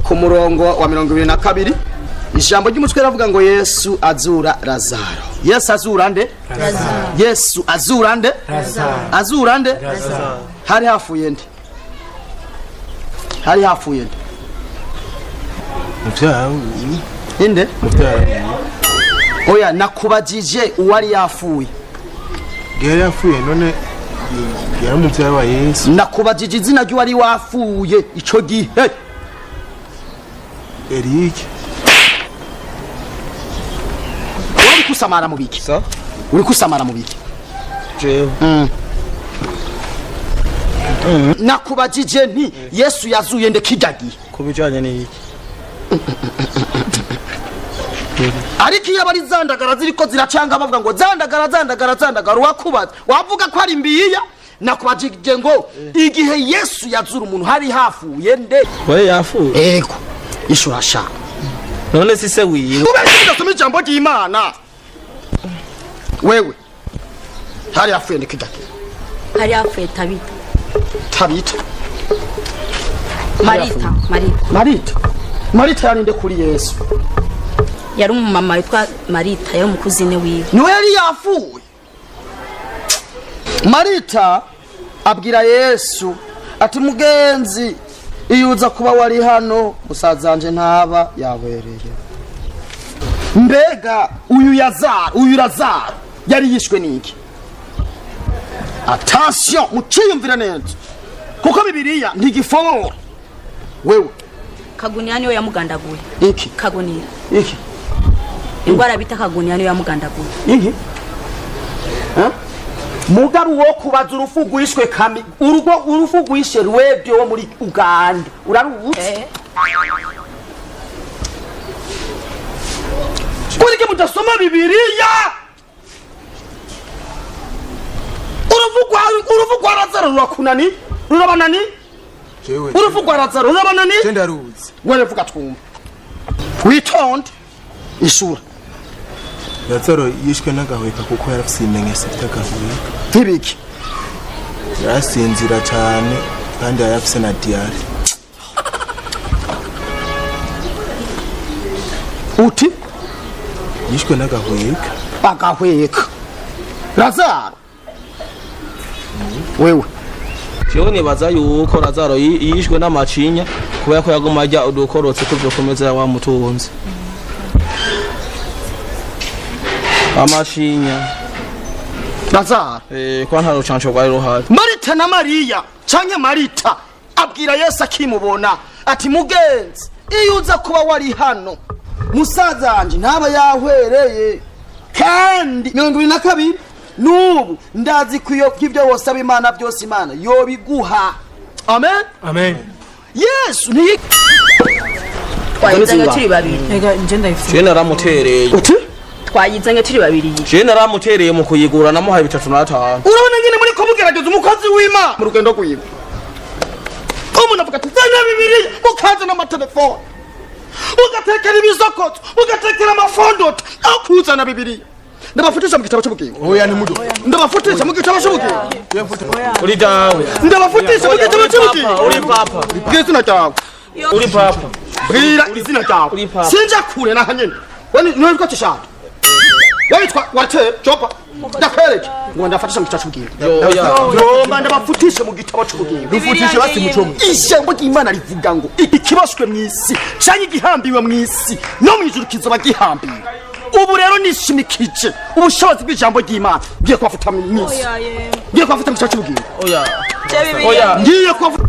ku murongo wa 22 ijambo ry'umutwe ravuga ngo Yesu azura Razaro. Yesu azura nde? Razaro. Yesu azura nde? Razaro. Azura nde? Razaro. Hari hafuye nde? Hari hafuye nde? Mutyawe. Inde? Mutyawe. Oya nakubajije uwari yafuye. Gere yafuye none yari mutyawe wa Yesu. Nakubajije izina ry'uwari wafuye ico gihe. Eric. Uri kusamara mu biki? Sa? Uri kusamara mu biki? Je. Nakubajije nti Yesu yazuye nde kijagi? Kubijanye n'iki? Ariko iyo bari zandagara ziriko ziracanga bavuga ngo zandagara wakubaza wavuga ko ari mbiya nakubajije ngo igihe Yesu yazura umuntu hari hafuye nde? We yafuye. Ego ishurasha None sise wiwe. ubeshye ndasoma ijambo ry'Imana. Wewe hari hafuye nde kijagi? Hari hafuye Tabita. Tabita. Marita yarinde kuri Yesu. Yari umumama witwa Marita, yari umukuzine wiwe. Niwe yari yafuye. Marita abwira Yesu ati mugenzi iyuza kuba wari hano musazanje ntaba yabereye. Mbega uyu Razaro yari yishwe niki? Attention muciyumvira neza kuko Bibiliya ntigifora. Wewe Kagunia niwe yamugandaguye. iki Kagunia. iki Ingwara bita Kagunia niwe yamugandaguye. iki mugaru wo kubaza urufugu ishwe kami urufugu ishe rwebyo wo muri Uganda urarubuze Kurike mutasoma Bibiliya urufugu Razaro rurakunani rurabanani Jewe. urufugu Razaro rurabanani Tenda ruzi. wene vuga twumva witonde ishura Razaro yishwe n'agahweka kuko yarafise imenyetso bitagahuye. tibiki Yarasinzira cyane kandi yarafise na diare. uti Yishwe n'agahweka. bagahweka Razaro wewe Jewe nibaza yuko Razaro yishwe n'amacinya kubera ko yagoma ajya udukorotse kuvyo komeza wa mutunzi. Amacinya. Razaro Kwa nta rucanco rwari ruhari. Marita na Mariya canke Marita abwira Yesu akimubona ati mugenzi iyuza kuba wari hano musazanje ntaba yahwereye kandi 22 nubu ndazi kuyo kivyo wosaba Imana byose Imana yobiguha. Amen. Amen. Yesu ni Twayizanye turi babiri. Ega nje ndayifite. Je naramutereye. uti Twayizanye turi babiri. Je naramutereye mu kuyigura namuhaye 3 na 5. urabona nyine muri ko mugerageza umukozi w'Imana mu rugendo rwiwe umuntu avuga ati zana Bibiliya mukaza n'amatelefone ugatekera ibizokoto ugatekera amafondota aho kuzana Bibiliya ndabafutisha mu gitabo cy'ubugingo. Oya ni mudo. Ndabafutisha mu gitabo cy'ubugingo. Uri dawe. Ndabafutisha mu gitabo cy'ubugingo. Uri papa. Bw'izina ryawe. Uri papa. Bwira izina ryawe. Sinja kure na hanyene. Wani nitwa Kishaka. Witwa wate chopa. Ndakwereke ngo ndafatisha mu gitabo cy'ubugingo. Yo ndabafutisha mu gitabo cy'ubugingo. Dufutishe basi mucomo. Ijambo ry'Imana rivuga ngo ikibashwe mu isi cyangwa igihambiwe mu isi no mu ijuru kizoba gihambiwe. Ubu rero nishimikije ubushobozi bw'ijambo ry'Imana ngiye kwafuta mu isi. Ngiye kwafuta mu gitabo cy'ubugingo. Oya. Ngiye kwafuta